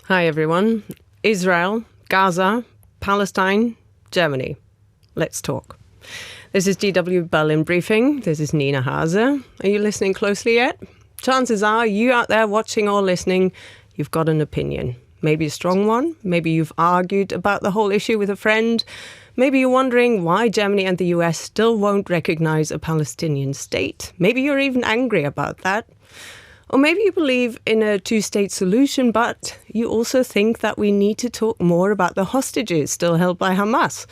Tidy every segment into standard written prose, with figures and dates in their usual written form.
Hi everyone. Israel, Gaza, Palestine, Germany. Let's talk. This is DW Berlin Briefing. This is Nina Haase. Are you listening closely yet? Chances are you out there watching or listening, you've got an opinion. Maybe a strong one. Maybe you've argued about the whole issue with a friend. Maybe you're wondering why Germany and the US still won't recognize a Palestinian state. Maybe you're even angry about that. Or maybe you believe in a two-state solution, but you also think that we need to talk more about the hostages still held by Hamas.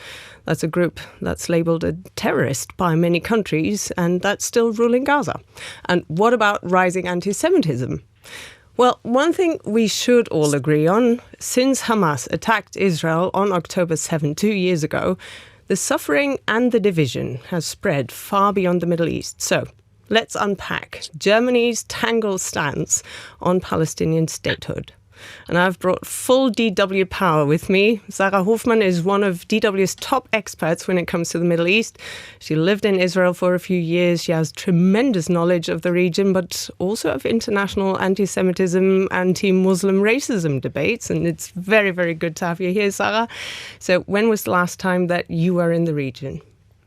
That's a group that's labeled a terrorist by many countries, and that's still ruling Gaza. And what about rising anti-Semitism? Well, one thing we should all agree on, since Hamas attacked Israel on October 7, 2 years ago, the suffering and the division has spread far beyond the Middle East. So let's unpack Germany's tangled stance on Palestinian statehood. And I've brought full DW power with me. Sarah Hofmann is one of DW's top experts when it comes to the Middle East. She lived in Israel for a few years. She has tremendous knowledge of the region, but also of international anti-Semitism, anti-Muslim racism debates. And it's very, very good to have you here, Sarah. So when was the last time that you were in the region?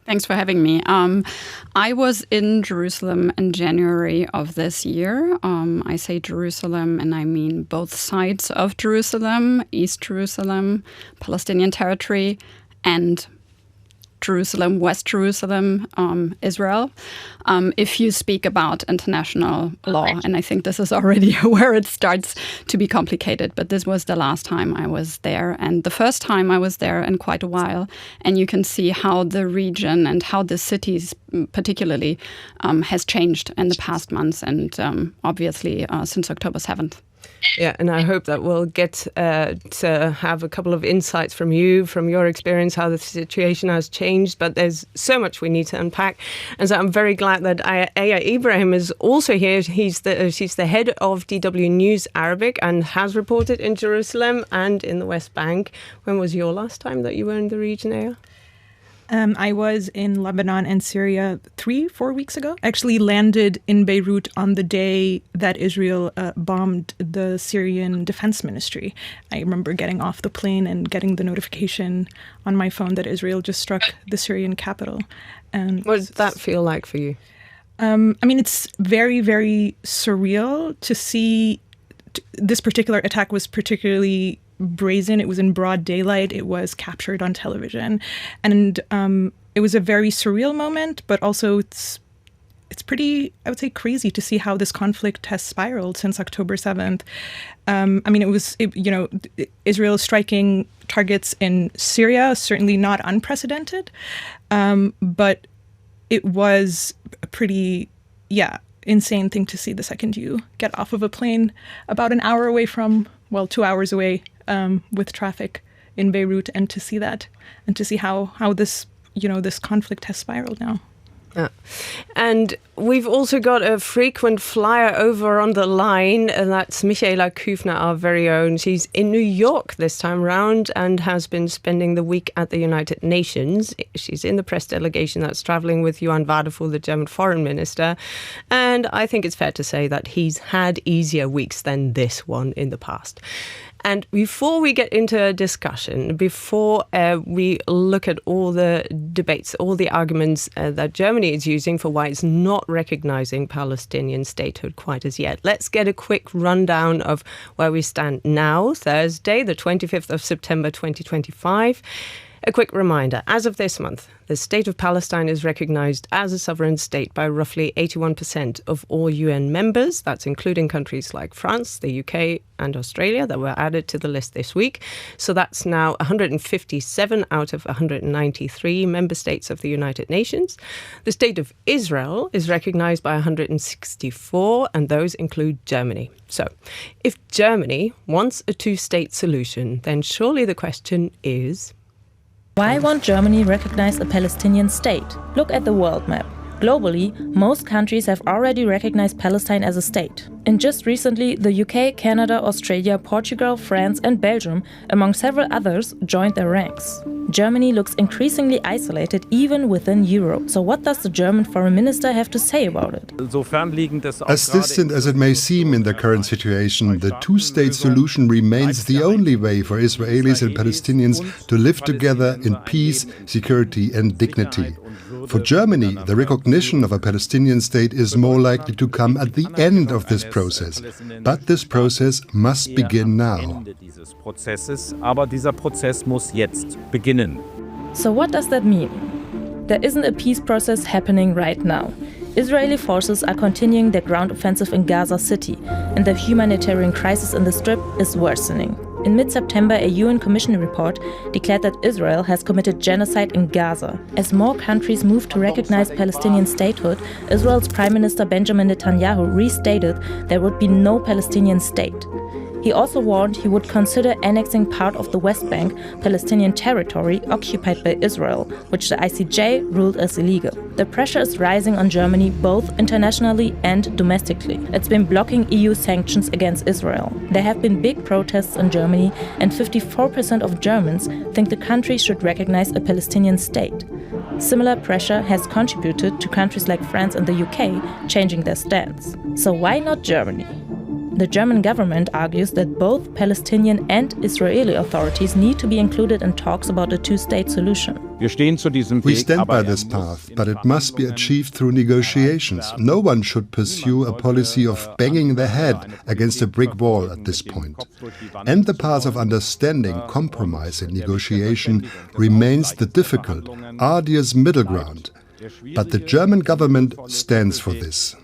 Thanks for having me. I was in Jerusalem in January of this year. I say Jerusalem, and I mean both sides of Jerusalem, East Jerusalem, Palestinian territory, and Jerusalem, West Jerusalem, Israel. If you speak about international law, and I think this is already where it starts to be complicated, but this was the last time I was there, and the first time I was there in quite a while. And you can see how the region and how the cities particularly has changed in the past months, and obviously since October 7th. Yeah, and I hope that we'll get to have a couple of insights from you, from your experience, how the situation has changed. But there's so much we need to unpack. And so I'm very glad that Ibrahim is also here. She's the head of DW News Arabic and has reported in Jerusalem and in the West Bank. When was your last time that you were in the region, Aya? I was in Lebanon and Syria 3-4 weeks ago. Actually landed in Beirut on the day that Israel bombed the Syrian Defense Ministry. I remember getting off the plane and getting the notification on my phone that Israel just struck the Syrian capital. And what does that feel like for you? I mean, it's very, very surreal to see. This particular attack was particularly brazen. It was in broad daylight. It was captured on television. And it was a very surreal moment, but also it's pretty, I would say, crazy to see how this conflict has spiraled since October 7th. I mean, Israel striking targets in Syria, certainly not unprecedented, but it was a pretty, insane thing to see the second you get off of a plane about an hour away from, 2 hours away with traffic in Beirut, and to see that and to see how this, this conflict has spiraled now. Yeah. And we've also got a frequent flyer over on the line, and that's Michaela Küfner, our very own. She's in New York this time round and has been spending the week at the United Nations. She's in the press delegation that's traveling with Johann Wadephul, the German foreign minister. And I think it's fair to say that he's had easier weeks than this one in the past. And before we get into a discussion, before we look at all the debates, all the arguments that Germany is using for why it's not recognizing Palestinian statehood quite as yet, let's get a quick rundown of where we stand now, Thursday, the 25th of September 2025. A quick reminder, as of this month, the state of Palestine is recognized as a sovereign state by roughly 81% of all UN members. That's including countries like France, the UK and Australia that were added to the list this week. So that's now 157 out of 193 member states of the United Nations. The state of Israel is recognized by 164, and those include Germany. So if Germany wants a two-state solution, then surely the question is, why won't Germany recognize a Palestinian state? Look at the world map. Globally, most countries have already recognized Palestine as a state. And just recently, the UK, Canada, Australia, Portugal, France and Belgium, among several others, joined their ranks. Germany looks increasingly isolated even within Europe. So what does the German foreign minister have to say about it? As distant as it may seem in the current situation, the two-state solution remains the only way for Israelis and Palestinians to live together in peace, security and dignity. For Germany, the recognition of a Palestinian state is more likely to come at the end of this process. But this process must begin now. So what does that mean? There isn't a peace process happening right now. Israeli forces are continuing their ground offensive in Gaza City, and the humanitarian crisis in the Strip is worsening. In mid-September, a UN Commission report declared that Israel has committed genocide in Gaza. As more countries move to recognize Palestinian statehood, Israel's Prime Minister Benjamin Netanyahu restated there would be no Palestinian state. He also warned he would consider annexing part of the West Bank, Palestinian territory occupied by Israel, which the ICJ ruled as illegal. The pressure is rising on Germany both internationally and domestically. It's been blocking EU sanctions against Israel. There have been big protests in Germany, and 54% of Germans think the country should recognize a Palestinian state. Similar pressure has contributed to countries like France and the UK changing their stance. So why not Germany? The German government argues that both Palestinian and Israeli authorities need to be included in talks about a two-state solution. We stand by this path, but it must be achieved through negotiations. No one should pursue a policy of banging their head against a brick wall at this point. And the path of understanding, compromise and negotiation remains the difficult, arduous middle ground. But the German government stands for this.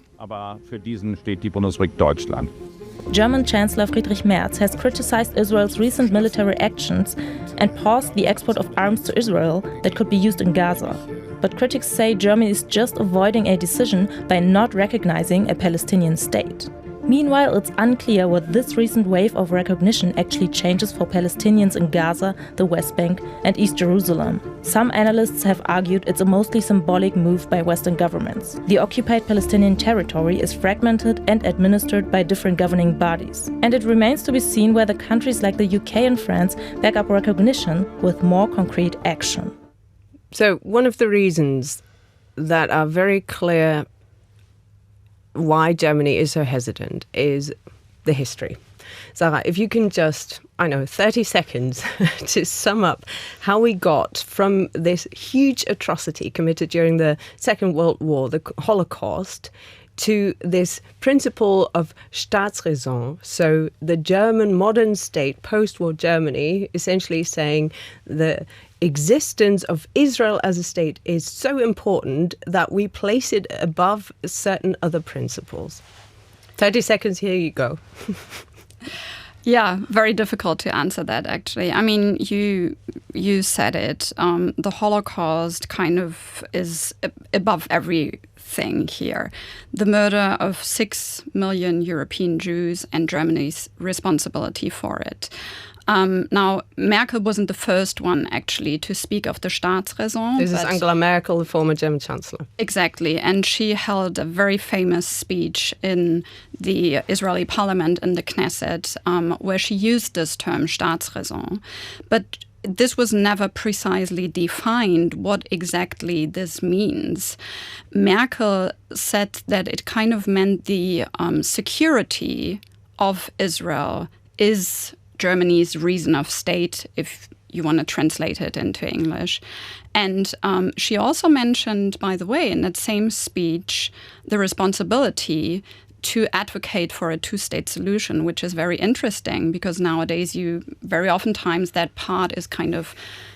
German Chancellor Friedrich Merz has criticized Israel's recent military actions and paused the export of arms to Israel that could be used in Gaza. But critics say Germany is just avoiding a decision by not recognizing a Palestinian state. Meanwhile, it's unclear what this recent wave of recognition actually changes for Palestinians in Gaza, the West Bank, and East Jerusalem. Some analysts have argued it's a mostly symbolic move by Western governments. The occupied Palestinian territory is fragmented and administered by different governing bodies. And it remains to be seen whether countries like the UK and France back up recognition with more concrete action. So, one of the reasons that are very clear why Germany is so hesitant is the history. Sarah, if you can just, 30 seconds to sum up how we got from this huge atrocity committed during the Second World War, the Holocaust, to this principle of Staatsräson, so the German modern state, post-war Germany, essentially saying the existence of Israel as a state is so important that we place it above certain other principles. 30 seconds, here you go. Yeah, very difficult to answer that, actually. I mean, you said it. The Holocaust kind of is above everything here. The murder of 6 million European Jews and Germany's responsibility for it. Now, Merkel wasn't the first one, actually, to speak of the Staatsräson. This is Angela Merkel, the former German Chancellor. Exactly. And she held a very famous speech in the Israeli parliament, in the Knesset, where she used this term, Staatsräson. But this was never precisely defined what exactly this means. Merkel said that it kind of meant the security of Israel is Germany's reason of state, if you want to translate it into English. And she also mentioned, by the way, in that same speech, the responsibility to advocate for a two-state solution, which is very interesting because nowadays very oftentimes that part is kind of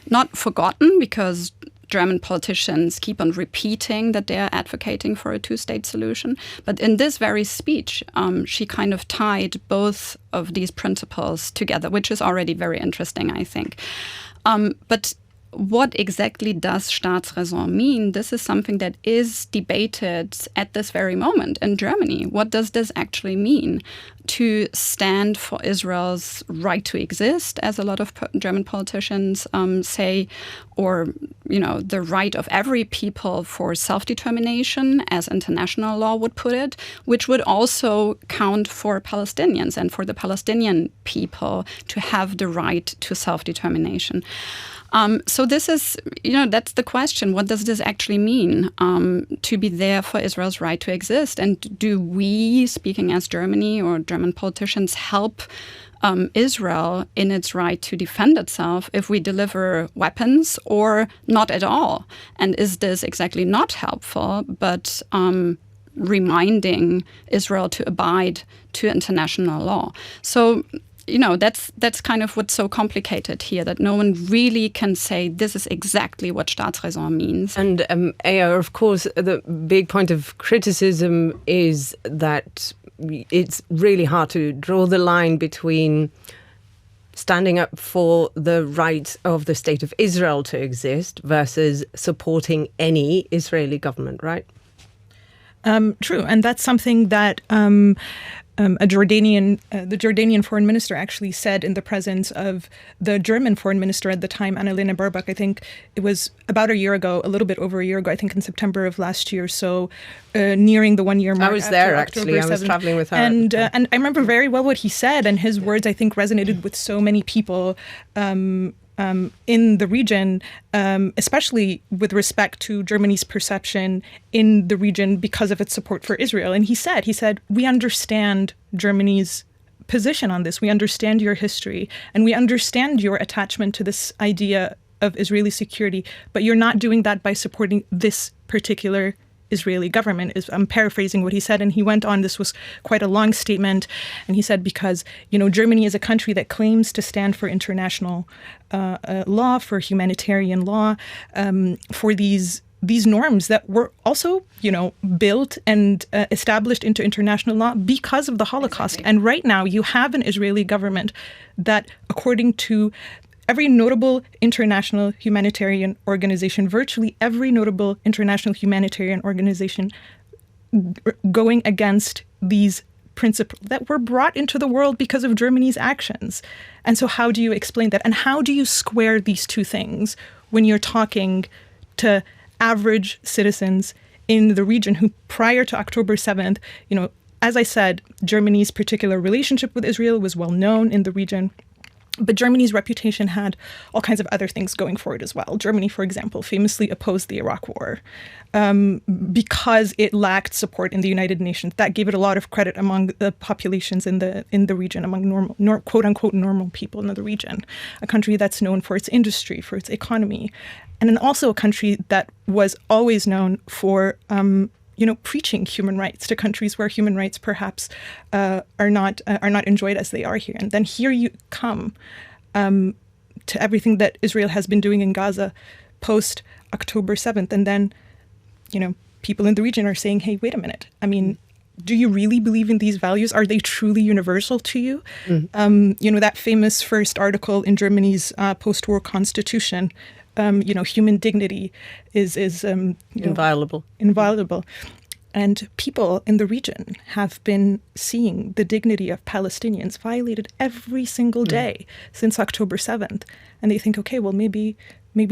not forgotten because German politicians keep on repeating that they're advocating for a two-state solution. But in this very speech, she kind of tied both of these principles together, which is already very interesting, I think. But what exactly does Staatsräson mean? This is something that is debated at this very moment in Germany. What does this actually mean? to stand for Israel's right to exist, as a lot of German politicians say, or, the right of every people for self-determination, as international law would put it, which would also count for Palestinians and for the Palestinian people to have the right to self-determination. So this is, that's the question. What does this actually mean to be there for Israel's right to exist? And do we, speaking as Germany or German politicians, help Israel in its right to defend itself if we deliver weapons or not at all? And is this exactly not helpful, but reminding Israel to abide to international law? So that's kind of what's so complicated here, that no one really can say this is exactly what Staatsräson means. And of course, the big point of criticism is that it's really hard to draw the line between standing up for the right of the state of Israel to exist versus supporting any Israeli government, right? True, and that's something that the Jordanian foreign minister actually said in the presence of the German foreign minister at the time, Annalena Baerbock. I think it was about a year ago, a little bit over a year ago, I think in September of last year. So nearing the 1 year mark. I was there, actually. I was traveling with her. And I remember very well what he said, and his words, I think, resonated with so many people in the region, especially with respect to Germany's perception in the region because of its support for Israel. And he said, we understand Germany's position on this. We understand your history, and we understand your attachment to this idea of Israeli security, but you're not doing that by supporting this particular Israeli government. I'm paraphrasing what he said, and he went on. This was quite a long statement, and he said, because Germany is a country that claims to stand for international law, for humanitarian law, for these norms that were also built and established into international law because of the Holocaust. And right now you have an Israeli government that, according to every notable international humanitarian organization, virtually every notable international humanitarian organization, going against these principles that were brought into the world because of Germany's actions. And so how do you explain that? And how do you square these two things when you're talking to average citizens in the region who, prior to October 7th, as I said, Germany's particular relationship with Israel was well known in the region. But Germany's reputation had all kinds of other things going for it as well. Germany, for example, famously opposed the Iraq War because it lacked support in the United Nations. That gave it a lot of credit among the populations in the region, among normal, quote unquote, normal people in the region. A country that's known for its industry, for its economy, and then also a country that was always known for preaching human rights to countries where human rights perhaps are not enjoyed as they are here. And then here you come to everything that Israel has been doing in Gaza post October 7th. And then, people in the region are saying, hey, wait a minute. I mean, do you really believe in these values? Are they truly universal to you? That famous first article in Germany's post-war constitution, human dignity is inviolable. And people in the region have been seeing the dignity of Palestinians violated every single day since October 7th. And they think, okay, well, maybe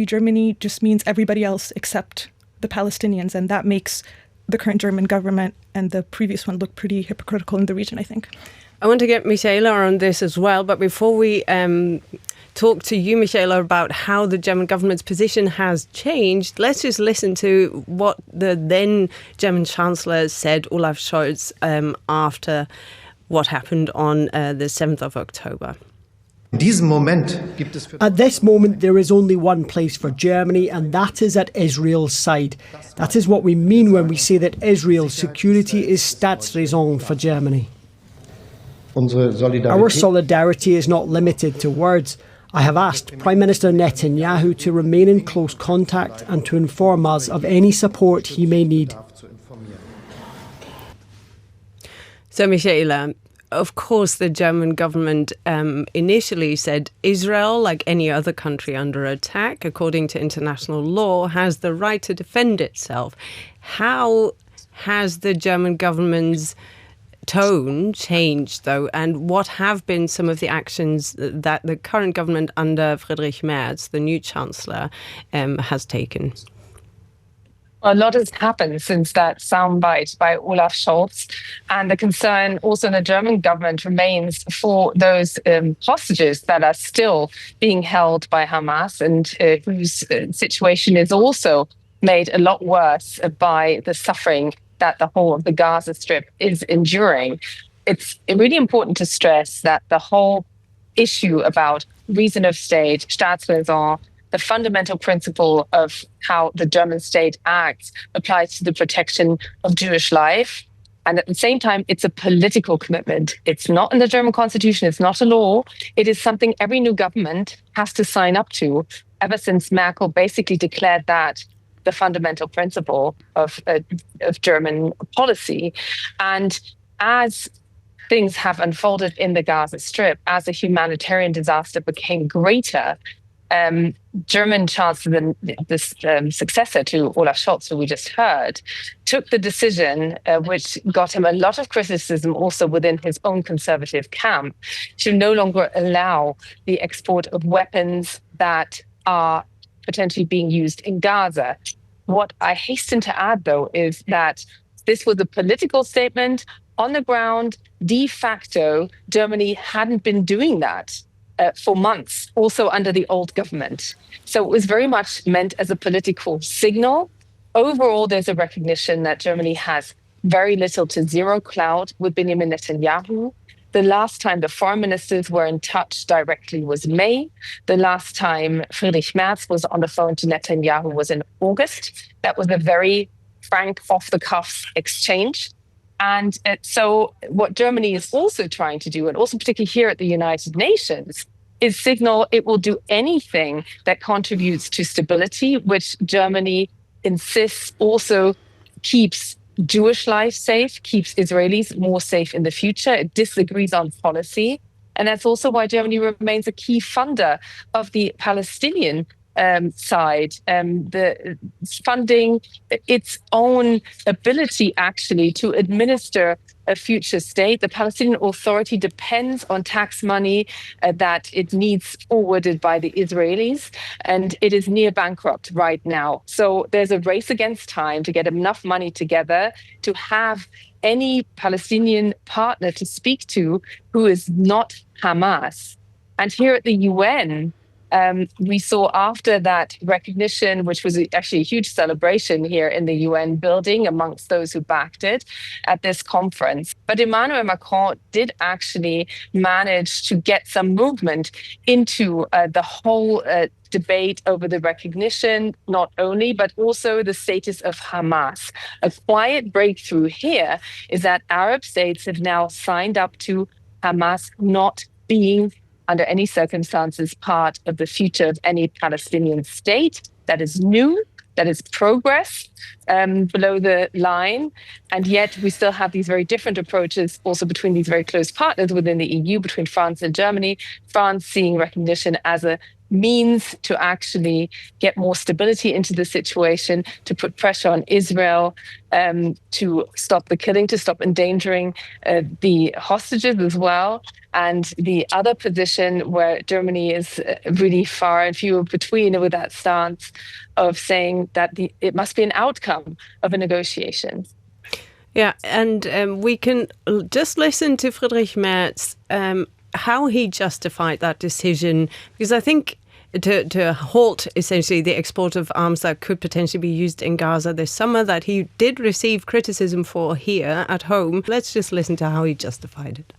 Germany just means everybody else except the Palestinians. And that makes the current German government and the previous one look pretty hypocritical in the region, I think. I want to get Michaela on this as well. But before we talk to you, Michaela, about how the German government's position has changed, let's just listen to what the then German Chancellor said, Olaf Scholz, after what happened on the 7th of October. At this moment, there is only one place for Germany, and that is at Israel's side. That is what we mean when we say that Israel's security is Staatsräson for Germany. Our solidarity is not limited to words. I have asked Prime Minister Netanyahu to remain in close contact and to inform us of any support he may need. So, Michaela, of course, the German government initially said Israel, like any other country under attack, according to international law, has the right to defend itself. How has the German government's tone changed, though, and what have been some of the actions that the current government under Friedrich Merz, the new chancellor, has taken? A lot has happened since that soundbite by Olaf Scholz, and the concern also in the German government remains for those hostages that are still being held by Hamas and whose situation is also made a lot worse by the suffering that the whole of the Gaza Strip is enduring. It's really important to stress that the whole issue about reason of state, Staatsräson, the fundamental principle of how the German state acts applies to the protection of Jewish life. And at the same time, it's a political commitment. It's not in the German constitution. It's not a law. It is something every new government has to sign up to, ever since Merkel basically declared that the fundamental principle of German policy. And as things have unfolded in the Gaza Strip, as the humanitarian disaster became greater, German Chancellor, this successor to Olaf Scholz, who we just heard, took the decision, which got him a lot of criticism also within his own conservative camp, to no longer allow the export of weapons that are potentially being used in Gaza. What I hasten to add, though, is that this was a political statement. On the ground, de facto, Germany hadn't been doing that for months, also under the old government. So it was very much meant as a political signal. Overall, there's a recognition that Germany has very little to zero clout with Benjamin Netanyahu. The last time the foreign ministers were in touch directly was May. The last time Friedrich Merz was on the phone to Netanyahu was in August. That was a very frank, off-the-cuff exchange. And so what Germany is also trying to do, and also particularly here at the United Nations, is signal it will do anything that contributes to stability, which Germany insists also keeps Jewish life safe, keeps Israelis more safe in the future. It disagrees on policy. And that's also why Germany remains a key funder of the Palestinian side, the funding its own ability actually to administer a future state. The Palestinian Authority depends on tax money that it needs forwarded by the Israelis, and it is near bankrupt right now. So there's a race against time to get enough money together to have any Palestinian partner to speak to who is not Hamas. And here at the UN, we saw after that recognition, which was actually a huge celebration here in the UN building amongst those who backed it at this conference. But Emmanuel Macron did actually manage to get some movement into the whole debate over the recognition, not only, but also the status of Hamas. A quiet breakthrough here is that Arab states have now signed up to Hamas not being under any circumstances part of the future of any Palestinian state. That is new, that is progress below the line. And yet we still have these very different approaches also between these very close partners within the EU, between France and Germany. France seeing recognition as a means to actually get more stability into the situation, to put pressure on Israel, to stop the killing, to stop endangering the hostages as well. And the other position where Germany is really far and few between with that stance of saying that it must be an outcome of a negotiation. Yeah, and we can just listen to Friedrich Merz, how he justified that decision, because I think to halt essentially the export of arms that could potentially be used in Gaza this summer, that he did receive criticism for here at home. Let's just listen to how he justified it.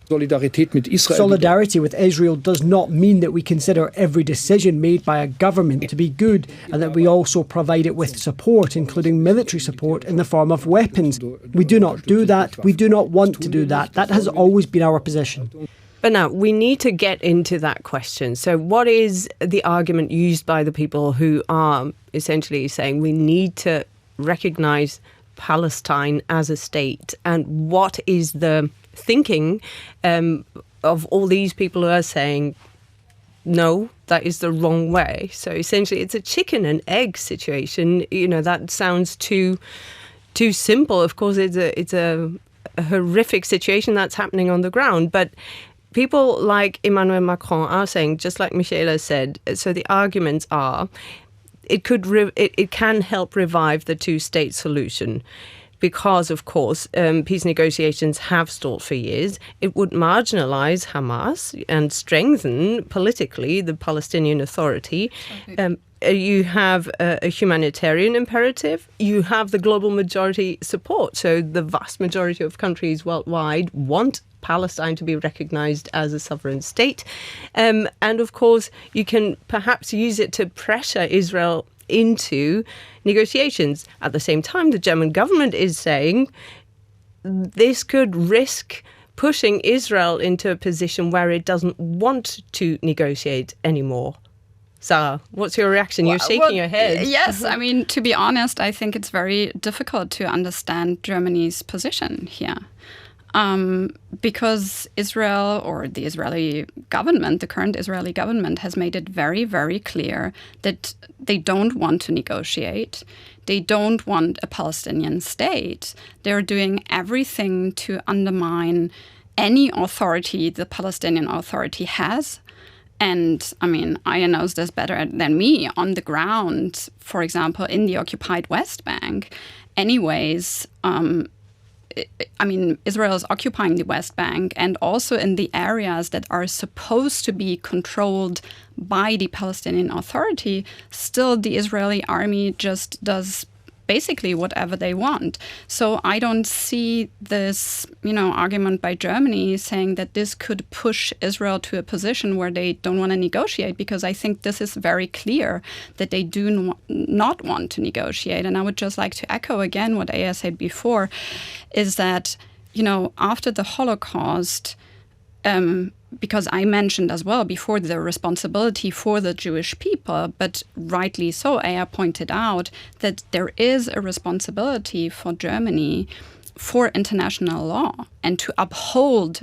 Solidarity with Israel does not mean that we consider every decision made by a government to be good, and that we also provide it with support, including military support in the form of weapons. We do not do that. We do not want to do that. That has always been our position. But now we need to get into that question. So what is the argument used by the people who are essentially saying we need to recognize Palestine as a state? And what is the thinking of all these people who are saying, no, that is the wrong way? So essentially it's a chicken and egg situation. You know, that sounds too simple. Of course, it's a horrific situation that's happening on the ground. But people like Emmanuel Macron are saying, just like Michaela said, so the arguments are, it can help revive the two-state solution. Because, of course, peace negotiations have stalled for years. It would marginalize Hamas and strengthen politically the Palestinian Authority. You have a humanitarian imperative. You have the global majority support. So the vast majority of countries worldwide want Palestine to be recognized as a sovereign state. And, of course, you can perhaps use it to pressure Israel into negotiations. At the same time, the German government is saying this could risk pushing Israel into a position where it doesn't want to negotiate anymore. Sarah, what's your reaction? You're shaking your head. Yes, I mean, to be honest, I think it's very difficult to understand Germany's position here. Because Israel, or the Israeli government, the current Israeli government, has made it very, very clear that they don't want to negotiate. They don't want a Palestinian state. They're doing everything to undermine any authority the Palestinian Authority has. And, I mean, Aya knows this better than me. On the ground, for example, in the occupied West Bank, anyways, I mean, Israel is occupying the West Bank and also in the areas that are supposed to be controlled by the Palestinian Authority. Still, the Israeli army just does basically whatever they want. So I don't see this, argument by Germany saying that this could push Israel to a position where they don't want to negotiate, because I think this is very clear that they do not want to negotiate. And I would just like to echo again what Aya said before, is that, after the Holocaust, because I mentioned as well before the responsibility for the Jewish people, but rightly so, Aya pointed out that there is a responsibility for Germany for international law and to uphold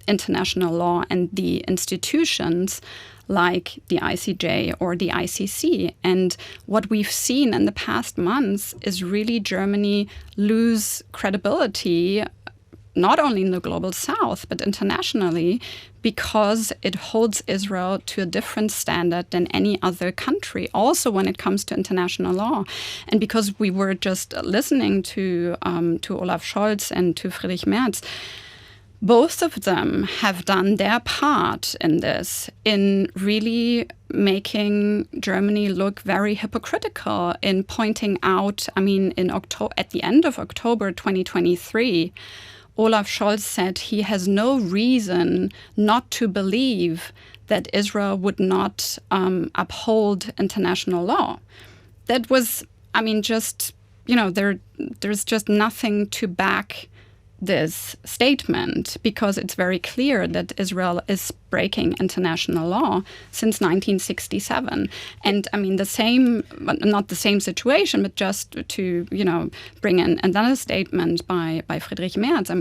international law and the institutions like the ICJ or the ICC. And what we've seen in the past months is really Germany lose credibility, not only in the global south, but internationally, because it holds Israel to a different standard than any other country, also when it comes to international law. And because we were just listening to Olaf Scholz and to Friedrich Merz, both of them have done their part in this, in really making Germany look very hypocritical, in pointing out, at the end of October 2023, Olaf Scholz said he has no reason not to believe that Israel would not uphold international law. That was, there's just nothing to back this statement, because it's very clear that Israel is breaking international law since 1967. And the same, not the same situation, but just to, bring in another statement by Friedrich Merz.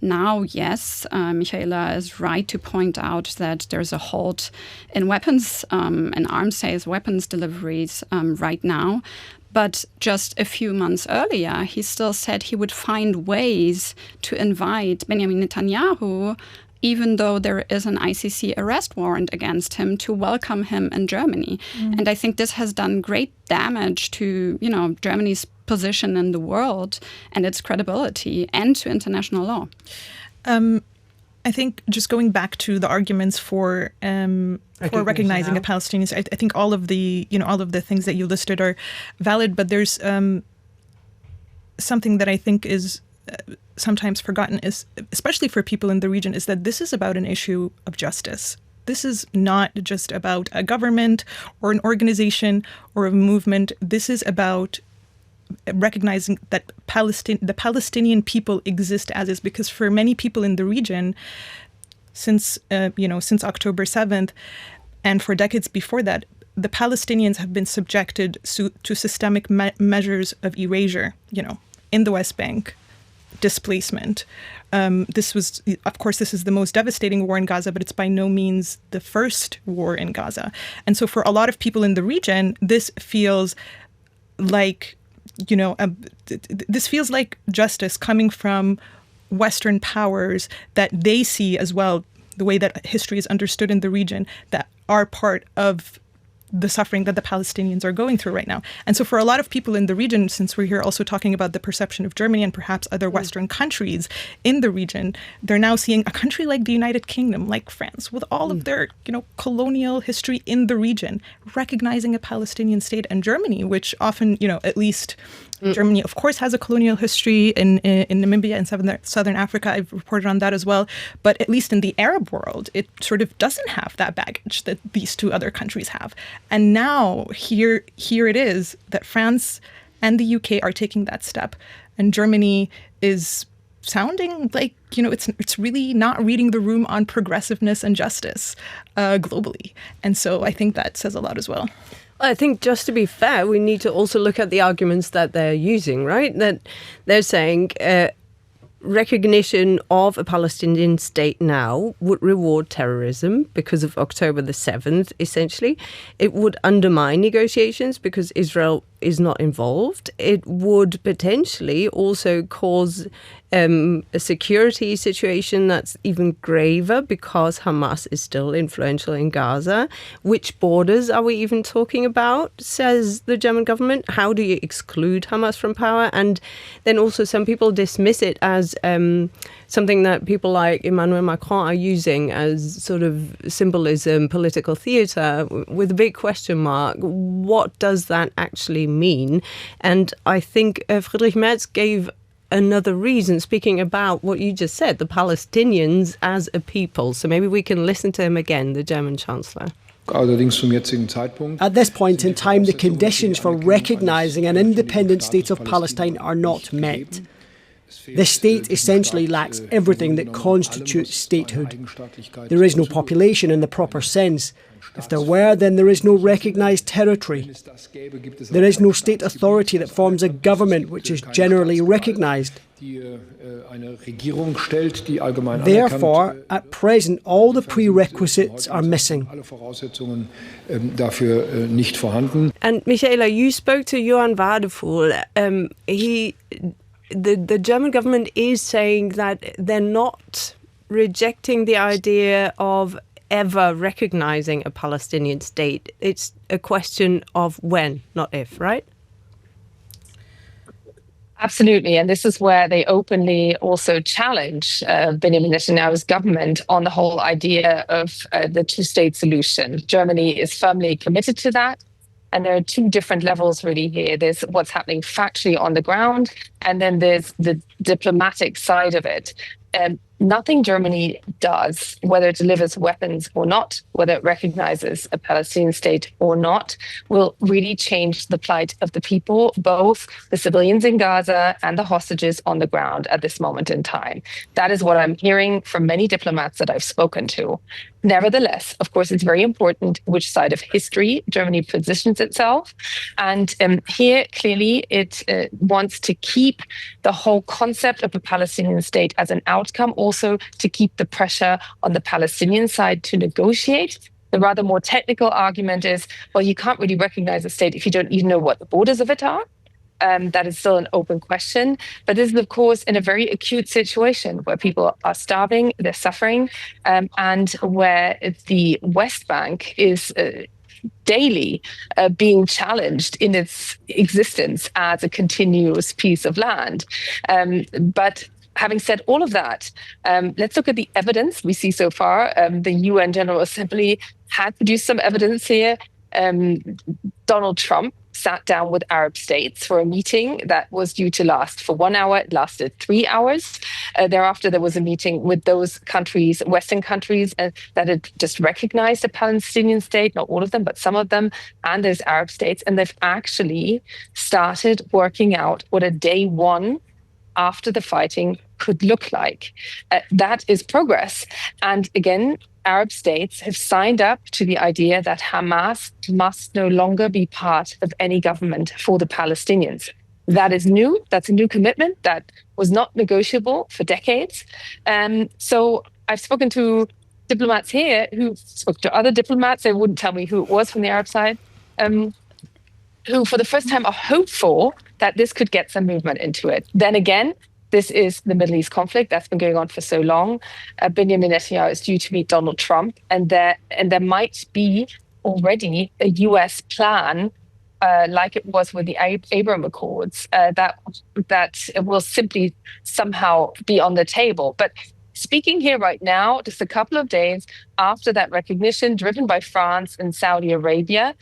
Now, yes, Michaela is right to point out that there's a halt in weapons, in arms sales, weapons deliveries right now. But just a few months earlier, he still said he would find ways to invite Benjamin Netanyahu, even though there is an ICC arrest warrant against him, to welcome him in Germany. Mm. And I think this has done great damage to, Germany's position in the world and its credibility and to international law. I think just going back to the arguments for recognizing a Palestinian, I think all of the things that you listed are valid, but there's something that I think is sometimes forgotten, is especially for people in the region, is that this is about an issue of justice. This is not just about a government or an organization or a movement. This is about recognizing that the Palestinian people exist as is, because for many people in the region, since October 7th, and for decades before that, the Palestinians have been subjected to systemic measures of erasure, in the West Bank, displacement. This is the most devastating war in Gaza, but it's by no means the first war in Gaza. And so for a lot of people in the region, this feels like, this feels like justice coming from Western powers that they see as well, the way that history is understood in the region, that are part of the suffering that the Palestinians are going through right now. And so for a lot of people in the region, since we're here also talking about the perception of Germany and perhaps other Western countries in the region, they're now seeing a country like the United Kingdom, like France, with all of their, colonial history in the region, recognizing a Palestinian state, and Germany, which often, at least Germany, of course, has a colonial history in Namibia and Southern Africa. I've reported on that as well. But at least in the Arab world, it sort of doesn't have that baggage that these two other countries have. And now here it is that France and the UK are taking that step. And Germany is sounding like, it's really not reading the room on progressiveness and justice globally. And so I think that says a lot as well. I think just to be fair, we need to also look at the arguments that they're using, right? That they're saying recognition of a Palestinian state now would reward terrorism because of October the 7th, essentially. It would undermine negotiations because Israel is not involved. It would potentially also cause a security situation that's even graver because Hamas is still influential in Gaza. Which borders are we even talking about, says the German government? How do you exclude Hamas from power? And then also some people dismiss it as something that people like Emmanuel Macron are using as sort of symbolism, political theatre, with a big question mark. What does that actually mean? And I think Friedrich Merz gave another reason, speaking about what you just said, the Palestinians as a people. So maybe we can listen to him again, the German Chancellor. At this point in time, the conditions for recognising an independent state of Palestine are not met. The state essentially lacks everything that constitutes statehood. There is no population in the proper sense. If there were, then there is no recognised territory. There is no state authority that forms a government which is generally recognised. Therefore, at present, all the prerequisites are missing. And Michaela, you spoke to Johann Wadephul. The German government is saying that they're not rejecting the idea of ever recognizing a Palestinian state. It's a question of when, not if, right? Absolutely. And this is where they openly also challenge Benjamin Netanyahu's government on the whole idea of the two-state solution. Germany is firmly committed to that. And there are two different levels really here. There's what's happening factually on the ground, and then there's the diplomatic side of it. Nothing Germany does, whether it delivers weapons or not, whether it recognizes a Palestinian state or not, will really change the plight of the people, both the civilians in Gaza and the hostages on the ground at this moment in time. That is what I'm hearing from many diplomats that I've spoken to. Nevertheless, of course, it's very important which side of history Germany positions itself. And here, clearly, it wants to keep the whole concept of a Palestinian state as an outcome, also to keep the pressure on the Palestinian side to negotiate. The rather more technical argument is, well, you can't really recognize a state if you don't even know what the borders of it are. That is still an open question. But this is, of course, in a very acute situation where people are starving, they're suffering, and where the West Bank is daily being challenged in its existence as a continuous piece of land. But having said all of that, let's look at the evidence we see so far. The UN General Assembly had produced some evidence here. Donald Trump sat down with Arab states for a meeting that was due to last for 1 hour. It lasted 3 hours. Thereafter, there was a meeting with those countries, Western countries, that had just recognized a Palestinian state, not all of them, but some of them, and there's Arab states. And they've actually started working out what a day one after the fighting could look like. That is progress. And again, Arab states have signed up to the idea that Hamas must no longer be part of any government for the Palestinians. That is new. That's a new commitment that was not negotiable for decades. So I've spoken to diplomats here who spoke to other diplomats. They wouldn't tell me who it was from the Arab side, who for the first time are hopeful that this could get some movement into it. Then again, this is the Middle East conflict that's been going on for so long. Benjamin Netanyahu is due to meet Donald Trump, and there might be already a US plan, like it was with the Abraham Accords, that will simply somehow be on the table. But speaking here right now, just a couple of days after that recognition, driven by France and Saudi Arabia,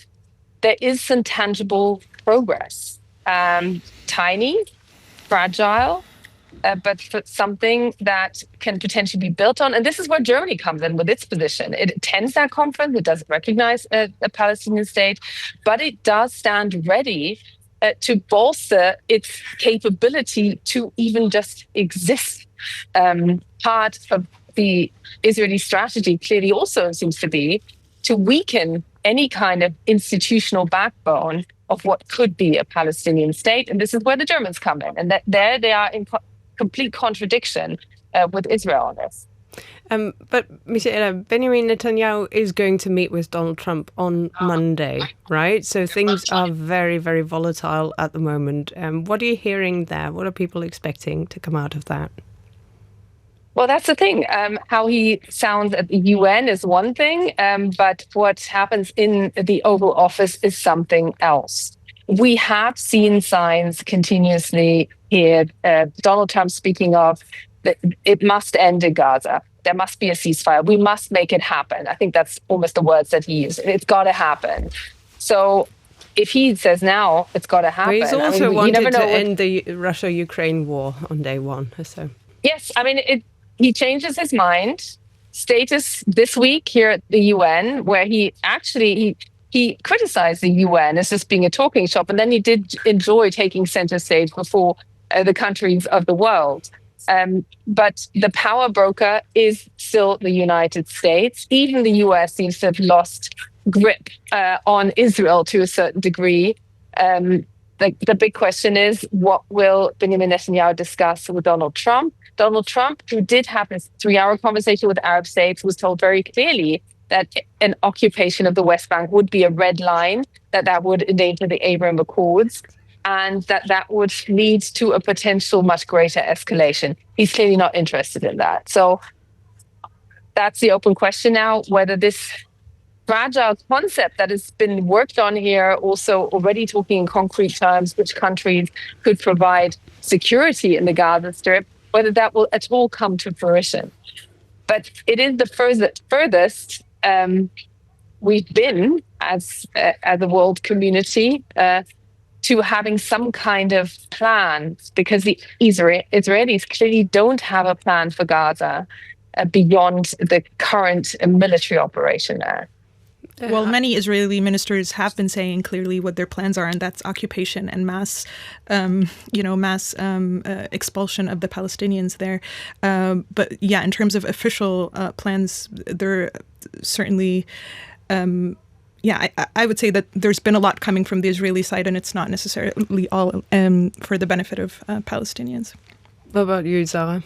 there is some tangible progress. Tiny, fragile, but for something that can potentially be built on. And this is where Germany comes in with its position. It attends that conference. It doesn't recognize a Palestinian state, but it does stand ready to bolster its capability to even just exist. Part of the Israeli strategy clearly also seems to be to weaken any kind of institutional backbone of what could be a Palestinian state. And this is where the Germans come in. And there they are in complete contradiction with Israel on this. But Michaela, Benjamin Netanyahu is going to meet with Donald Trump on Monday, right? So things are very, very volatile at the moment. What are you hearing there? What are people expecting to come out of that? Well, that's the thing. How he sounds at the UN is one thing, but what happens in the Oval Office is something else. We have seen signs continuously here. Donald Trump speaking of that it must end in Gaza. There must be a ceasefire. We must make it happen. I think that's almost the words that he used. It's got to happen. So if he says now it's got to happen. But he's also wanted to end the Russia-Ukraine war on day one. So yes, I mean, he changes his mind. Status this week here at the UN, where he criticized the UN as just being a talking shop, and then he did enjoy taking center stage before the countries of the world. But the power broker is still the United States. Even the US seems to have lost grip on Israel to a certain degree. The big question is, what will Benjamin Netanyahu discuss with Donald Trump? Donald Trump, who did have this 3-hour conversation with Arab states, was told very clearly that an occupation of the West Bank would be a red line, that would endanger the Abraham Accords, and that would lead to a potential much greater escalation. He's clearly not interested in that. So that's the open question now, whether this fragile concept that has been worked on here, also already talking in concrete terms, which countries could provide security in the Gaza Strip, whether that will at all come to fruition. But it is the furthest we've been as a world community to having some kind of plan, because the Israelis clearly don't have a plan for Gaza beyond the current military operation there. Well, many Israeli ministers have been saying clearly what their plans are, and that's occupation and mass expulsion of the Palestinians there. But yeah, in terms of official plans, there certainly, I would say that there's been a lot coming from the Israeli side, and it's not necessarily all for the benefit of Palestinians. What about you, Sarah?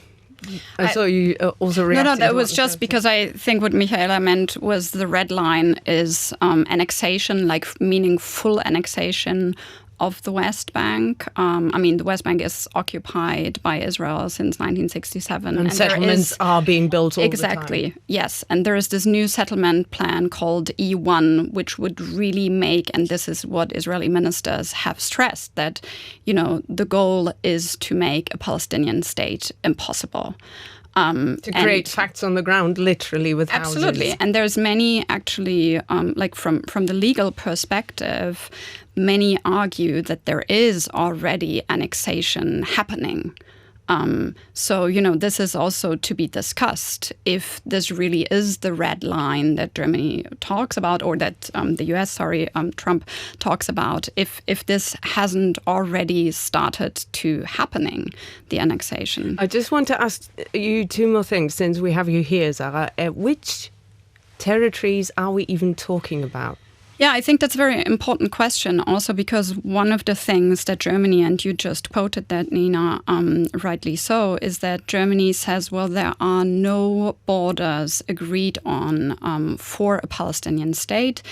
I saw you also reacting. No, that was just because I think what Michaela meant was the red line is annexation, like meaning full annexation of the West Bank. I mean, the West Bank is occupied by Israel since 1967. And settlements are being built all the time. Exactly, yes. And there is this new settlement plan called E1, which would really make, and this is what Israeli ministers have stressed, that, the goal is to make a Palestinian state impossible. To create facts on the ground, literally, with absolutely. houses. And there's many actually, like from the legal perspective, many argue that there is already annexation happening. So, this is also to be discussed if this really is the red line that Germany talks about, or that the US, Trump talks about, if this hasn't already started to happening, the annexation. I just want to ask you two more things since we have you here, Sarah. Which territories are we even talking about? Yeah, I think that's a very important question also because one of the things that Germany, and you just quoted that, Nina, rightly so, is that Germany says, well, there are no borders agreed on for a Palestinian state.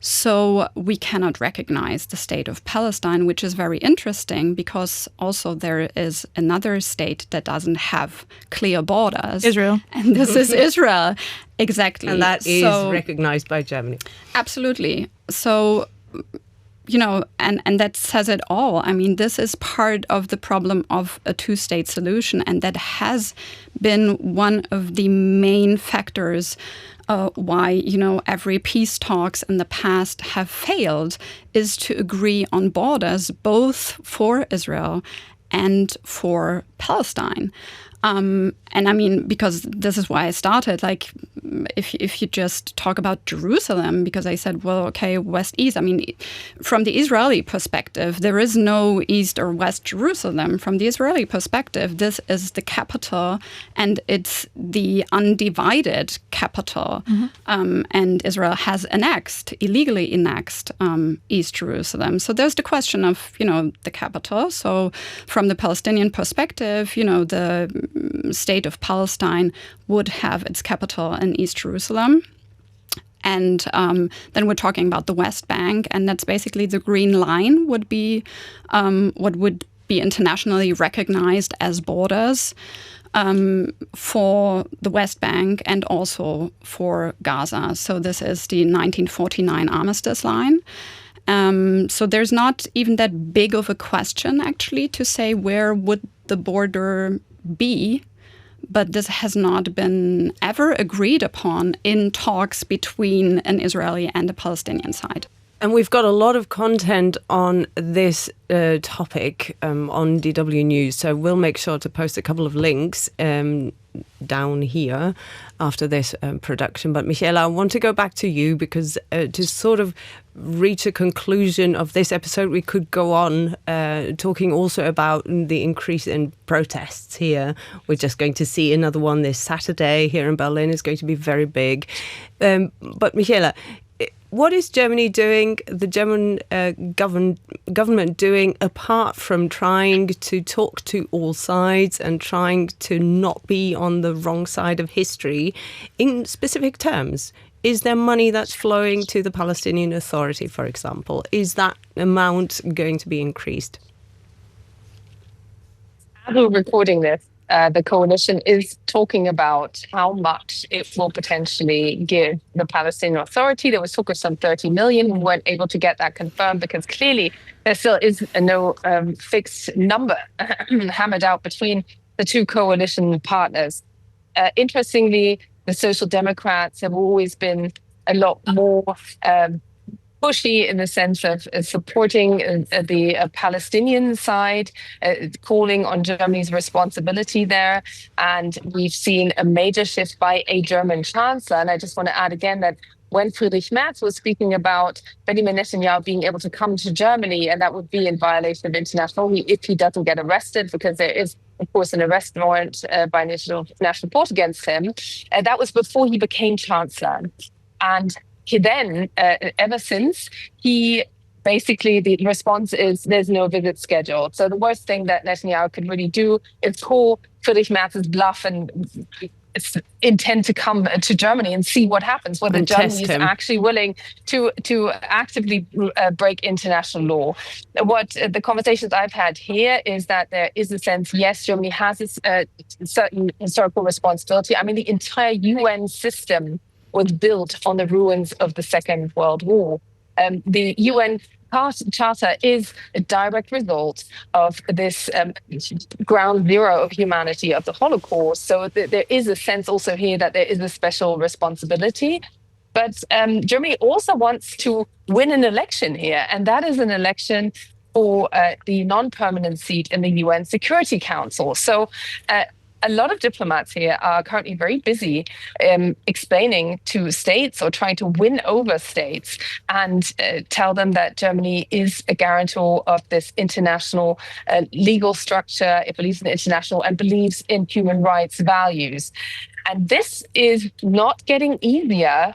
So we cannot recognize the state of Palestine, which is very interesting because also there is another state that doesn't have clear borders. Israel. And this is Israel. Exactly. And that is recognized by Germany. Absolutely. So, you know, and that says it all. I mean, this is part of the problem of a two-state solution, and that has been one of the main factors why, you know, every peace talks in the past have failed, is to agree on borders both for Israel and for Palestine. And I mean, because this is why I started, like, if you just talk about Jerusalem, because I said, well, okay, West-East. I mean, from the Israeli perspective, there is no East or West Jerusalem. From the Israeli perspective, this is the capital, and it's the undivided capital. And Israel has illegally annexed East Jerusalem. So there's the question of, you know, the capital. So from the Palestinian perspective, you know, the state of Palestine would have its capital in East Jerusalem. And then we're talking about the West Bank, and that's basically the green line would be what would be internationally recognized as borders for the West Bank and also for Gaza. So this is the 1949 armistice line. So there's not even that big of a question, actually, to say where would the border be. But this has not been ever agreed upon in talks between an Israeli and a Palestinian side. And we've got a lot of content on this topic on DW News, so we'll make sure to post a couple of links down here after this production. But Michaela, I want to go back to you because to sort of reach a conclusion of this episode, we could go on talking also about the increase in protests here. We're just going to see another one this Saturday here in Berlin. It's going to be very big. But Michaela, what is Germany doing, the German government doing, apart from trying to talk to all sides and trying to not be on the wrong side of history in specific terms? Is there money that's flowing to the Palestinian Authority, for example? Is that amount going to be increased? As we're recording this, the coalition is talking about how much it will potentially give the Palestinian Authority. There was talk of some 30 million. We weren't able to get that confirmed because clearly there still is no fixed number hammered out between the two coalition partners. Interestingly, the Social Democrats have always been a lot more pushy in the sense of supporting the Palestinian side, calling on Germany's responsibility there. And we've seen a major shift by a German chancellor. And I just want to add again that when Friedrich Merz was speaking about Benjamin Netanyahu being able to come to Germany, and that would be in violation of international law if he doesn't get arrested, because there is, of course, an arrest warrant by national court against him. That was before he became chancellor. And he then, ever since, he basically, the response is there's no visit scheduled. So the worst thing that Netanyahu could really do is call Friedrich Merz's bluff and intend to come to Germany and see what happens, whether Germany is actually willing to actively break international law. What the conversations I've had here is that there is a sense, yes, Germany has this certain historical responsibility. I mean, the entire UN system was built on the ruins of the Second World War. The UN Charter is a direct result of this ground zero of humanity, of the Holocaust. So there is a sense also here that there is a special responsibility. But Germany also wants to win an election here, and that is an election for the non-permanent seat in the UN Security Council. So a lot of diplomats here are currently very busy explaining to states or trying to win over states and tell them that Germany is a guarantor of this international legal structure. It believes in international and believes in human rights values. And this is not getting easier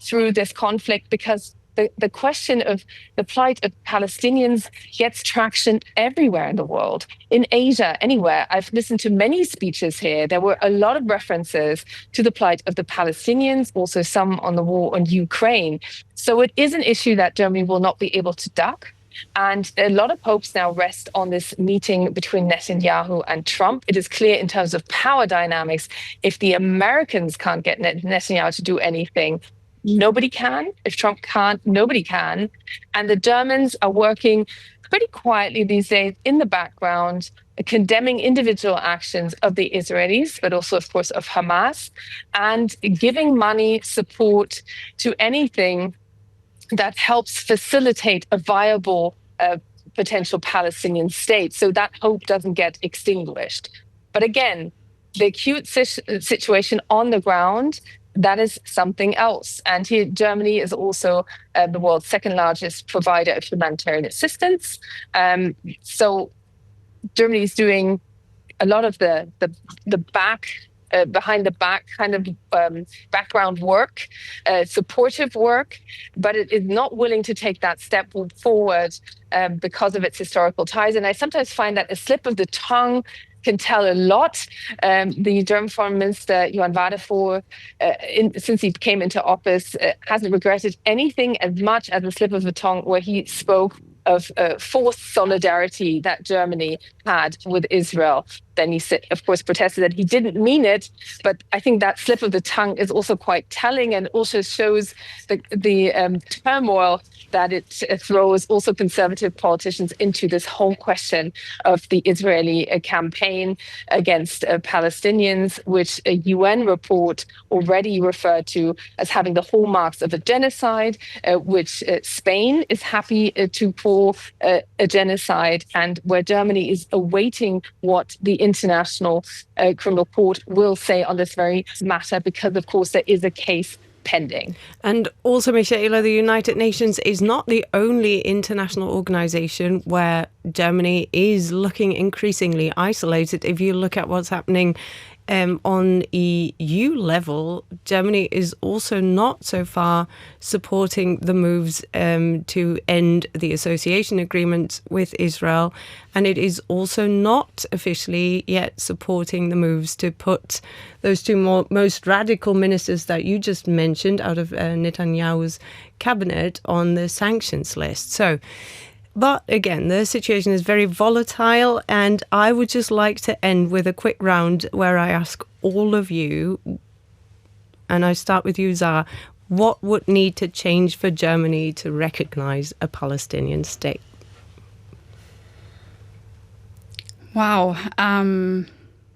through this conflict because the question of the plight of Palestinians gets traction everywhere in the world, in Asia, anywhere. I've listened to many speeches here. There were a lot of references to the plight of the Palestinians, also some on the war on Ukraine. So it is an issue that Germany will not be able to duck. And a lot of hopes now rest on this meeting between Netanyahu and Trump. It is clear in terms of power dynamics, if the Americans can't get Netanyahu to do anything, nobody can. If Trump can't, nobody can. And the Germans are working pretty quietly these days in the background, condemning individual actions of the Israelis, but also, of course, of Hamas, and giving money, support to anything that helps facilitate a viable potential Palestinian state. So that hope doesn't get extinguished. But again, the acute situation on the ground, that is something else. And here, Germany is also the world's second largest provider of humanitarian assistance. So Germany is doing a lot of the behind the back kind of background work, supportive work, but it is not willing to take that step forward because of its historical ties. And I sometimes find that a slip of the tongue can tell a lot. The German Foreign Minister, Johann Wadephul, since he came into office, hasn't regretted anything as much as a slip of the tongue where he spoke of forced solidarity that Germany had with Israel. Then he, of course, protested that he didn't mean it. But I think that slip of the tongue is also quite telling and also shows the turmoil that it throws also conservative politicians into this whole question of the Israeli campaign against Palestinians, which a UN report already referred to as having the hallmarks of a genocide, which Spain is happy to call a genocide, and where Germany is awaiting what the International Criminal Court will say on this very matter, because, of course, there is a case pending. And also, Michaela, the United Nations is not the only international organization where Germany is looking increasingly isolated. If you look at what's happening on EU level, Germany is also not so far supporting the moves to end the association agreement with Israel. And it is also not officially yet supporting the moves to put those two most radical ministers that you just mentioned out of Netanyahu's cabinet on the sanctions list. But again, the situation is very volatile, and I would just like to end with a quick round where I ask all of you, and I start with you, Zara, what would need to change for Germany to recognize a Palestinian state? Wow.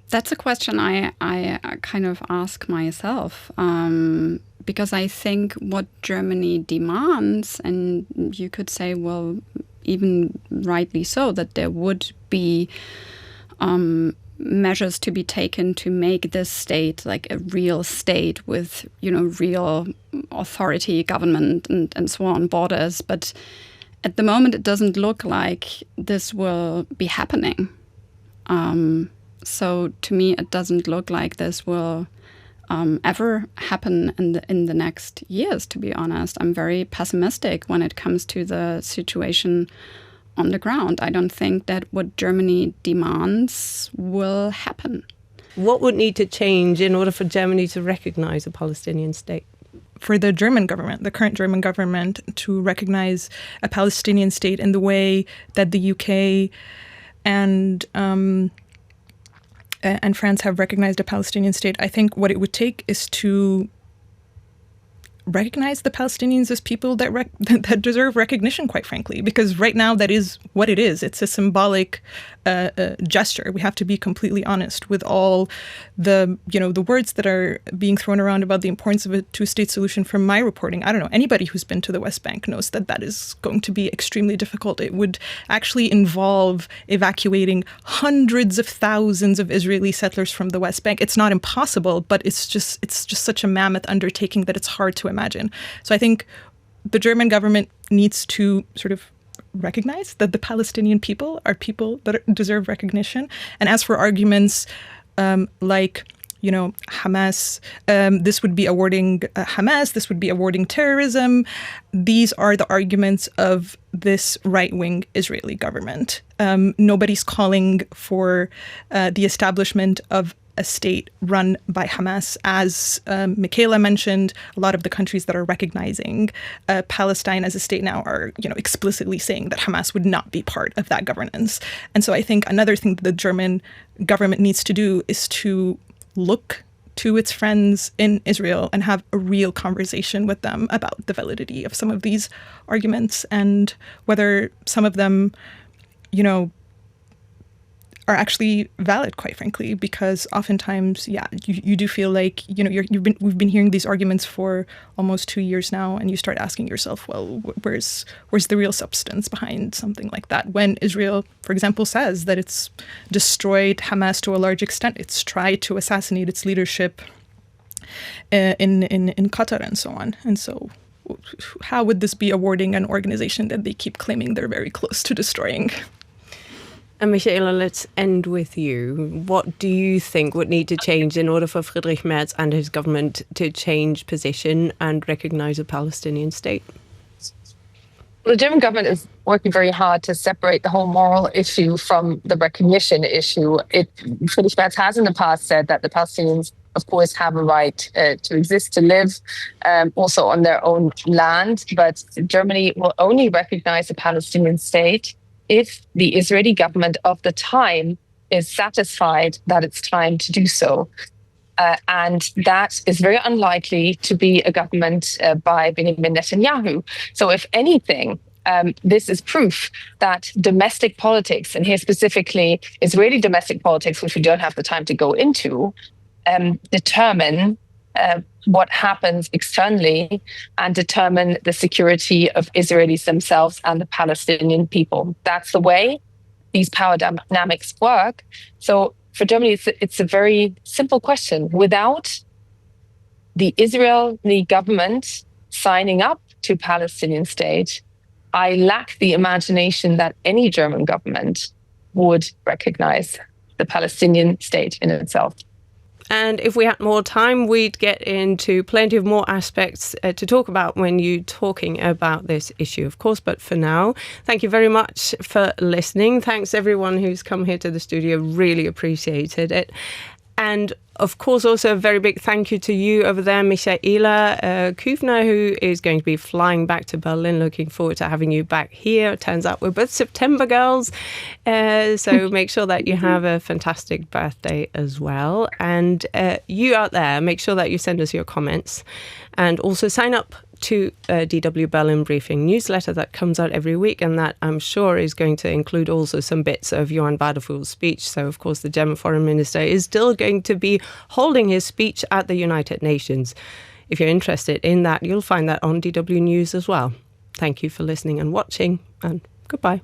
That's a question I kind of ask myself, because I think what Germany demands, and you could say, well, even rightly so, that there would be measures to be taken to make this state like a real state with, real authority, government, and so on, borders. But at the moment, it doesn't look like this will be happening. So to me, it doesn't look like this will ever happen in the next years, to be honest. I'm very pessimistic when it comes to the situation on the ground. I don't think that what Germany demands will happen. What would need to change in order for Germany to recognize a Palestinian state? For the German government, the current German government, to recognize a Palestinian state in the way that the UK and France have recognized a Palestinian state, I think what it would take is to recognize the Palestinians as people that deserve recognition, quite frankly, because right now that is what it is. It's a symbolic gesture. We have to be completely honest with all the words that are being thrown around about the importance of a two-state solution. From my reporting, I don't know, anybody who's been to the West Bank knows that is going to be extremely difficult. It would actually involve evacuating hundreds of thousands of Israeli settlers from the West Bank. It's not impossible, but it's just such a mammoth undertaking that it's hard to imagine. So I think the German government needs to sort of recognize that the Palestinian people are people that deserve recognition. And as for arguments like, Hamas, this would be awarding Hamas, this would be awarding terrorism. These are the arguments of this right-wing Israeli government. Nobody's calling for the establishment of a state run by Hamas. As Michaela mentioned, a lot of the countries that are recognizing Palestine as a state now are, explicitly saying that Hamas would not be part of that governance. And so I think another thing that the German government needs to do is to look to its friends in Israel and have a real conversation with them about the validity of some of these arguments and whether some of them, are actually valid, quite frankly, because oftentimes, you do feel like, we've been hearing these arguments for almost 2 years now, and you start asking yourself, well, where's the real substance behind something like that? When Israel, for example, says that it's destroyed Hamas to a large extent, it's tried to assassinate its leadership in Qatar and so on. And so how would this be awarding an organization that they keep claiming they're very close to destroying? And Michaela, let's end with you. What do you think would need to change in order for Friedrich Merz and his government to change position and recognize a Palestinian state? The German government is working very hard to separate the whole moral issue from the recognition issue. Friedrich Merz has in the past said that the Palestinians, of course, have a right to exist, to live, also on their own land. But Germany will only recognize a Palestinian state if the Israeli government of the time is satisfied that it's time to do so. And that is very unlikely to be a government by Benjamin Netanyahu. So if anything, this is proof that domestic politics, and here specifically Israeli domestic politics, which we don't have the time to go into, determine what happens externally and determine the security of Israelis themselves and the Palestinian people. That's the way these power dynamics work. So for Germany, it's a very simple question. Without the Israeli government signing up to Palestinian state, I lack the imagination that any German government would recognize the Palestinian state in itself. And if we had more time, we'd get into plenty of more aspects to talk about when you're talking about this issue, of course. But for now, thank you very much for listening. Thanks everyone who's come here to the studio. Really appreciated it. And of course, also a very big thank you to you over there, Michaela Küfner, who is going to be flying back to Berlin. Looking forward to having you back here. It turns out we're both September girls. So make sure that you have a fantastic birthday as well. And you out there, make sure that you send us your comments. And also sign up to a DW Berlin Briefing newsletter that comes out every week, and that I'm sure is going to include also some bits of Johann Wadephul's speech. So, of course, the German foreign minister is still going to be holding his speech at the United Nations. If you're interested in that, you'll find that on DW News as well. Thank you for listening and watching, and goodbye.